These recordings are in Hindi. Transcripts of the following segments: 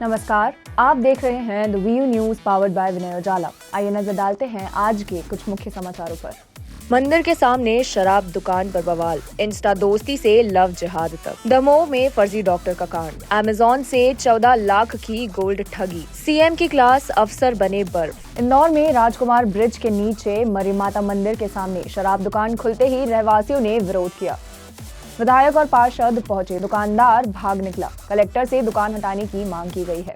नमस्कार, आप देख रहे हैं the VU news powered by Vinay Ujala. आइए नजर डालते हैं आज के कुछ मुख्य समाचारों पर। मंदिर के सामने शराब दुकान पर बवाल, इंस्टा दोस्ती से लव जिहाद तक। दमोह में फर्जी डॉक्टर का कांड, अमेजॉन से 14 लाख की गोल्ड ठगी, सीएम की क्लास अफसर बने बर्फ। इंदौर में राजकुमार ब्रिज के नीचे मरी माता मंदिर के सामने शराब दुकान खुलते ही रहवासियों ने विरोध किया। विधायक और पार्षद पहुंचे, दुकानदार भाग निकला। कलेक्टर से दुकान हटाने की मांग की गई है।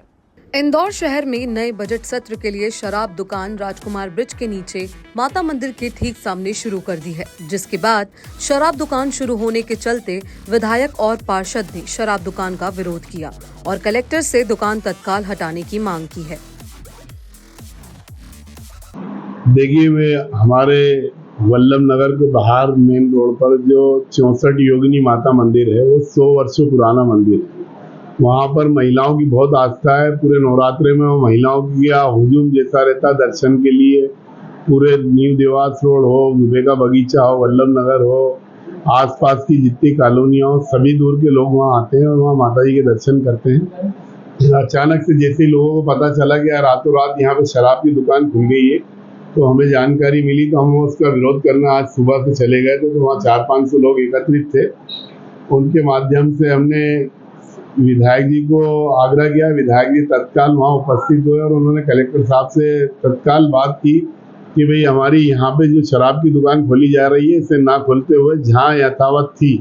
इंदौर शहर में नए बजट सत्र के लिए शराब दुकान राजकुमार ब्रिज के नीचे माता मंदिर के ठीक सामने शुरू कर दी है, जिसके बाद शराब दुकान शुरू होने के चलते विधायक और पार्षद ने शराब दुकान का विरोध किया और कलेक्टर से दुकान तत्काल हटाने की मांग की है। देखिए, वे हमारे वल्लभ नगर के बाहर मेन रोड पर जो 64 योगिनी माता मंदिर है, वो 100 वर्षों पुराना मंदिर है। वहाँ पर महिलाओं की बहुत आस्था है। पूरे नवरात्रे में वो महिलाओं की हुजूम जैसा रहता दर्शन के लिए। पूरे न्यू देवास रोड हो, दुबे का बगीचा हो, वल्लभ नगर हो, आसपास की जितनी कॉलोनियाँ हो, सभी दूर के लोग वहाँ आते हैं और वहाँ माता जी के दर्शन करते हैं। अचानक से जैसे लोगों को पता चला कि रातों रात यहाँ पे शराब की दुकान खुल गई है, तो हमें जानकारी मिली, तो हम उसका विरोध करना आज सुबह से चले गए थे। तो वहाँ 400-500 लोग एकत्रित थे। उनके माध्यम से हमने विधायक जी को आग्रह किया। विधायक जी तत्काल वहाँ उपस्थित हुए और उन्होंने कलेक्टर साहब से तत्काल बात की कि भाई हमारी यहाँ पे जो शराब की दुकान खोली जा रही है, इसे ना खोलते हुए जहाँ यथावत थी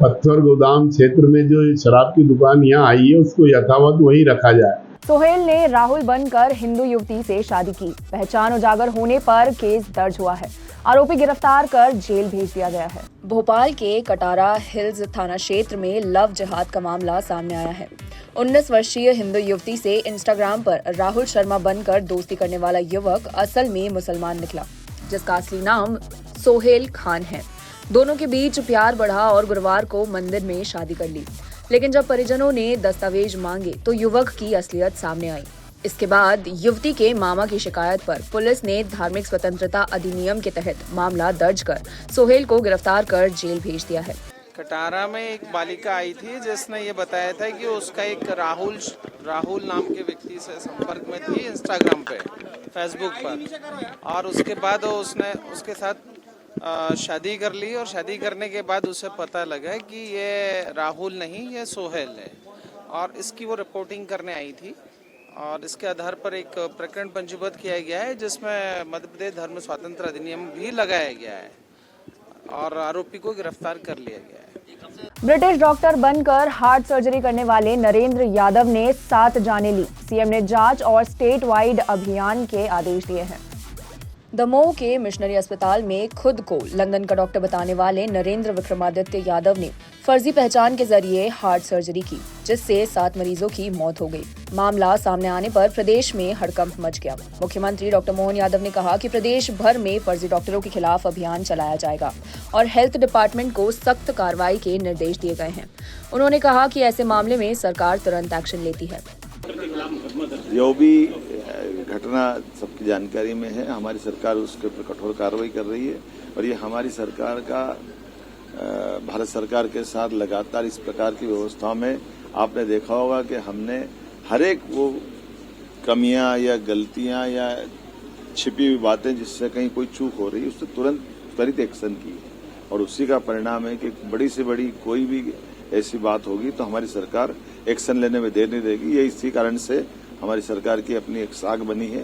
पत्थर गोदाम क्षेत्र में जो शराब की दुकान यहाँ आई है, उसको यथावत वहीं रखा जाए। सोहेल ने राहुल बनकर हिंदू युवती से शादी की, पहचान उजागर होने पर केस दर्ज हुआ है। आरोपी गिरफ्तार कर जेल भेज दिया गया है। भोपाल के कटारा हिल्स थाना क्षेत्र में लव जिहाद का मामला सामने आया है। 19 वर्षीय हिंदू युवती से इंस्टाग्राम पर राहुल शर्मा बनकर दोस्ती करने वाला युवक असल में मुसलमान निकला, जिसका असली नाम सोहेल खान है। दोनों के बीच प्यार बढ़ा और गुरुवार को मंदिर में शादी कर ली, लेकिन जब परिजनों ने दस्तावेज मांगे तो युवक की असलियत सामने आई। इसके बाद युवती के मामा की शिकायत पर पुलिस ने धार्मिक स्वतंत्रता अधिनियम के तहत मामला दर्ज कर सोहेल को गिरफ्तार कर जेल भेज दिया है। कटारा में एक बालिका आई थी जिसने ये बताया था कि उसका एक राहुल नाम के व्यक्ति से संपर्क में थी इंस्टाग्राम पे, फेसबुक पर, और उसके बाद उसने उसके साथ शादी कर ली। और शादी करने के बाद उसे पता लगा कि ये राहुल नहीं, ये सोहेल है, और इसकी वो रिपोर्टिंग करने आई थी। और इसके आधार पर एक प्रकरण पंजीबद्ध किया गया है, जिसमें मध्य प्रदेश धर्म स्वातंत्र अधिनियम भी लगाया गया है और आरोपी को गिरफ्तार कर लिया गया है। ब्रिटिश डॉक्टर बनकर हार्ट सर्जरी करने वाले नरेंद्र यादव ने 7 जानें ली। सीएम ने जांच और स्टेट वाइड अभियान के आदेश दिए हैं। दमोह के मिशनरी अस्पताल में खुद को लंदन का डॉक्टर बताने वाले नरेंद्र विक्रमादित्य यादव ने फर्जी पहचान के जरिए हार्ट सर्जरी की, जिससे 7 मरीजों की मौत हो गई। मामला सामने आने पर प्रदेश में हड़कंप मच गया। मुख्यमंत्री डॉक्टर मोहन यादव ने कहा कि प्रदेश भर में फर्जी डॉक्टरों के खिलाफ अभियान चलाया जाएगा और हेल्थ डिपार्टमेंट को सख्त कार्रवाई के निर्देश दिए गए हैं। उन्होंने कहा कि ऐसे मामले में सरकार तुरंत एक्शन लेती है। जो भी घटना सबकी जानकारी में है, हमारी सरकार उसके ऊपर कठोर कार्रवाई कर रही है और ये हमारी सरकार का भारत सरकार के साथ लगातार इस प्रकार की व्यवस्थाओं में आपने देखा होगा कि हमने हर एक वो कमियां या गलतियां या छिपी हुई बातें जिससे कहीं कोई चूक हो रही है, उससे तुरंत त्वरित एक्शन की और उसी का परिणाम है कि बड़ी से बड़ी कोई भी ऐसी बात होगी तो हमारी सरकार एक्शन लेने में देर नहीं देगी। ये इसी कारण से हमारी सरकार की अपनी एक साख बनी है।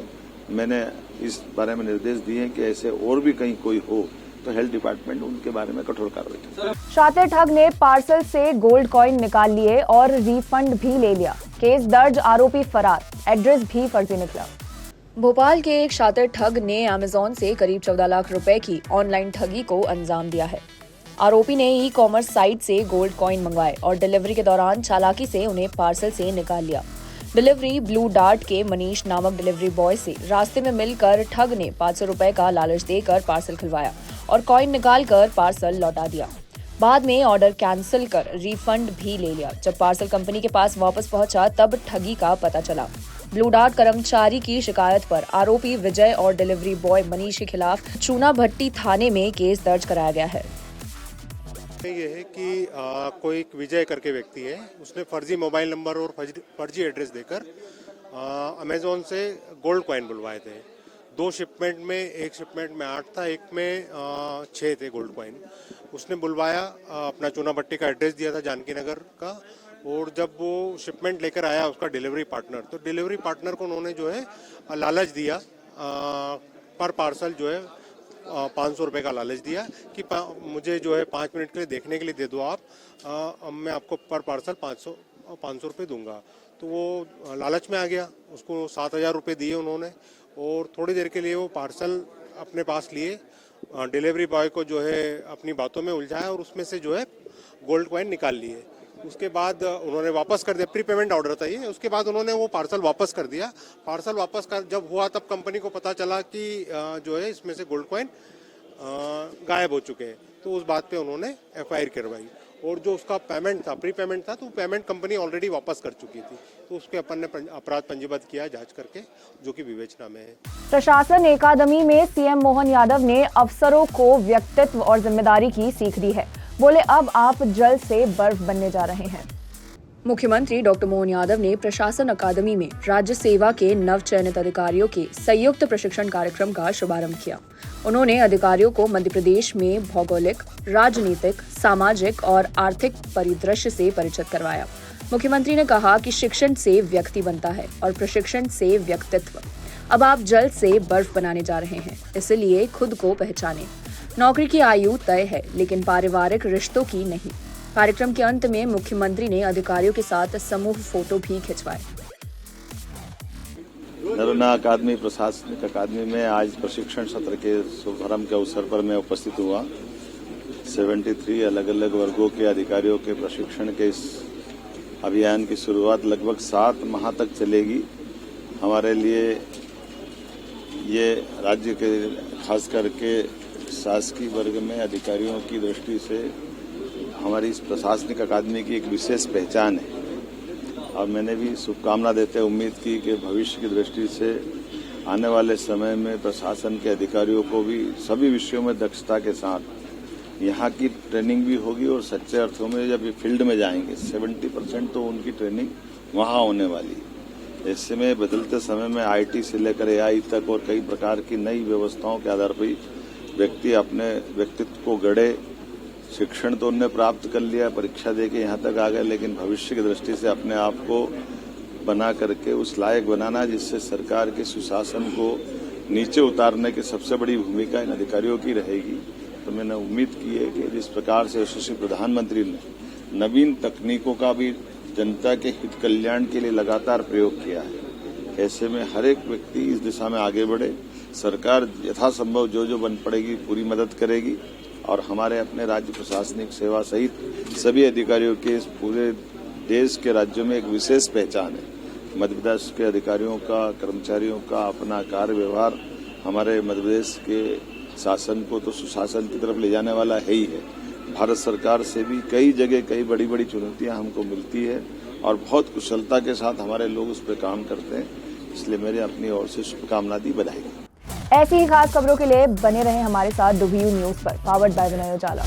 मैंने इस बारे में निर्देश दिए हैं कि ऐसे और भी कहीं कोई हो तो हेल्थ डिपार्टमेंट उनके बारे में कठोर कार्रवाई करे। शातिर ठग ने पार्सल से गोल्ड कॉइन निकाल लिए और रिफंड भी ले लिया। केस दर्ज, आरोपी फरार, एड्रेस भी फर्जी निकला। भोपाल के एक शातिर ठग ने अमेजॉन से करीब 14 लाख रुपए की ऑनलाइन ठगी को अंजाम दिया है। आरोपी ने ई कॉमर्स साइट से गोल्ड कॉइन मंगवाए और डिलीवरी के दौरान चालाकी से उन्हें पार्सल से निकाल लिया। डिलीवरी ब्लू डार्ट के मनीष नामक डिलीवरी बॉय से रास्ते में मिलकर ठग ने 500 रुपए का लालच देकर पार्सल खुलवाया और कॉइन निकालकर पार्सल लौटा दिया। बाद में ऑर्डर कैंसिल कर रिफंड भी ले लिया। जब पार्सल कंपनी के पास वापस पहुंचा तब ठगी का पता चला। ब्लू डार्ट कर्मचारी की शिकायत पर आरोपी विजय और डिलीवरी बॉय मनीष के खिलाफ चूना भट्टी थाने में केस दर्ज कराया गया है। ये है कि कोई एक विजय करके व्यक्ति है, उसने फर्जी मोबाइल नंबर और फर्जी एड्रेस देकर अमेजोन से गोल्ड कॉइन बुलवाए थे। 2 शिपमेंट में, एक शिपमेंट में 8 था, एक में 6 थे गोल्ड कॉइन। उसने बुलवाया, अपना चूनाभट्टी का एड्रेस दिया था जानकी नगर का, और जब वो शिपमेंट लेकर आया उसका डिलीवरी पार्टनर, तो डिलीवरी पार्टनर को उन्होंने जो है लालच दिया, पर पार्सल जो है 500 रुपये का लालच दिया कि मुझे जो है 5 मिनट के लिए देखने के लिए दे दो आप, मैं आपको पर पार्सल 500 रुपये दूंगा। तो वो लालच में आ गया, उसको 7,000 रुपये दिए उन्होंने, और थोड़ी देर के लिए वो पार्सल अपने पास लिए, डिलीवरी बॉय को जो है अपनी बातों में उलझाया और उसमें से जो है गोल्ड कॉइन निकाल लिए। उसके बाद उन्होंने वापस कर दिया, प्री पेमेंट ऑर्डर था ये। उसके बाद उन्होंने वो पार्सल वापस कर दिया। पार्सल वापस कर जब हुआ तब कंपनी को पता चला कि जो है इसमें से गोल्ड कॉइन गायब हो चुके हैं। तो उस बात पे उन्होंने FIR करवाई, और जो उसका पेमेंट था, प्री पेमेंट था, तो पेमेंट कंपनी ऑलरेडी वापस कर चुकी थी। तो उसके अपन ने अपराध पंजीबद्ध किया जांच करके, जो कि विवेचना में है। प्रशासन अकादमी में सीएम मोहन यादव ने अफसरों को व्यक्तित्व और जिम्मेदारी की सीख दी है। बोले, अब आप जल से बर्फ बनने जा रहे हैं। मुख्यमंत्री डॉक्टर मोहन यादव ने प्रशासन अकादमी में राज्य सेवा के नव चयनित अधिकारियों के संयुक्त प्रशिक्षण कार्यक्रम का शुभारंभ किया। उन्होंने अधिकारियों को मध्य प्रदेश में भौगोलिक, राजनीतिक, सामाजिक और आर्थिक परिदृश्य से परिचित करवाया। मुख्यमंत्री ने कहा कि शिक्षण से व्यक्ति बनता है और प्रशिक्षण से व्यक्तित्व। अब आप जल से बर्फ बनाने जा रहे हैं, इसलिए खुद को पहचानें। नौकरी की आयु तय है, लेकिन पारिवारिक रिश्तों की नहीं। कार्यक्रम के अंत में मुख्यमंत्री ने अधिकारियों के साथ समूह फोटो भी खिंचवाए। नरोन्हा अकादमी प्रशासनिक अकादमी में आज प्रशिक्षण सत्र के शुभारंभ के अवसर पर मैं उपस्थित हुआ। 73 अलग अलग वर्गों के अधिकारियों के प्रशिक्षण के इस अभियान की शुरुआत लगभग 7 माह तक चलेगी। हमारे लिए ये राज्य के खास करके शासकीय वर्ग में अधिकारियों की दृष्टि से हमारी इस प्रशासनिक अकादमी की एक विशेष पहचान है, और मैंने भी शुभकामना देते उम्मीद की कि भविष्य की दृष्टि से आने वाले समय में प्रशासन के अधिकारियों को भी सभी विषयों में दक्षता के साथ यहाँ की ट्रेनिंग भी होगी, और सच्चे अर्थों में जब ये फील्ड में जाएंगे 70% तो उनकी ट्रेनिंग वहाँ होने वाली है। ऐसे में बदलते समय में IT से लेकर AI तक और कई प्रकार की नई व्यवस्थाओं के आधार पर व्यक्ति अपने व्यक्तित्व को गढ़े। शिक्षण तो उन्होंने प्राप्त कर लिया, परीक्षा देके यहाँ तक आ गए, लेकिन भविष्य की दृष्टि से अपने आप को बना करके उस लायक बनाना जिससे सरकार के सुशासन को नीचे उतारने की सबसे बड़ी भूमिका इन अधिकारियों की रहेगी। तो मैंने उम्मीद की है कि जिस प्रकार से यशस्वी प्रधानमंत्री ने नवीन तकनीकों का भी जनता के हित कल्याण के लिए लगातार प्रयोग किया है, ऐसे में हर एक व्यक्ति इस दिशा में आगे बढ़े। सरकार यथासंभव जो बन पड़ेगी पूरी मदद करेगी, और हमारे अपने राज्य प्रशासनिक सेवा सहित सभी अधिकारियों के इस पूरे देश के राज्यों में एक विशेष पहचान है। मध्य प्रदेश के अधिकारियों का, कर्मचारियों का अपना कार्य व्यवहार हमारे मध्य प्रदेश के शासन को तो सुशासन की तरफ ले जाने वाला है ही है। भारत सरकार से भी कई जगह कई बड़ी बड़ी चुनौतियां हमको मिलती है, और बहुत कुशलता के साथ हमारे लोग उस पर काम करते हैं। इसलिए मेरे अपनी ओर से शुभकामना दी, बधाई। ऐसी ही खास खबरों के लिए बने रहें हमारे साथ WU न्यूज पर, पावर्ड बाय विनय उजाला।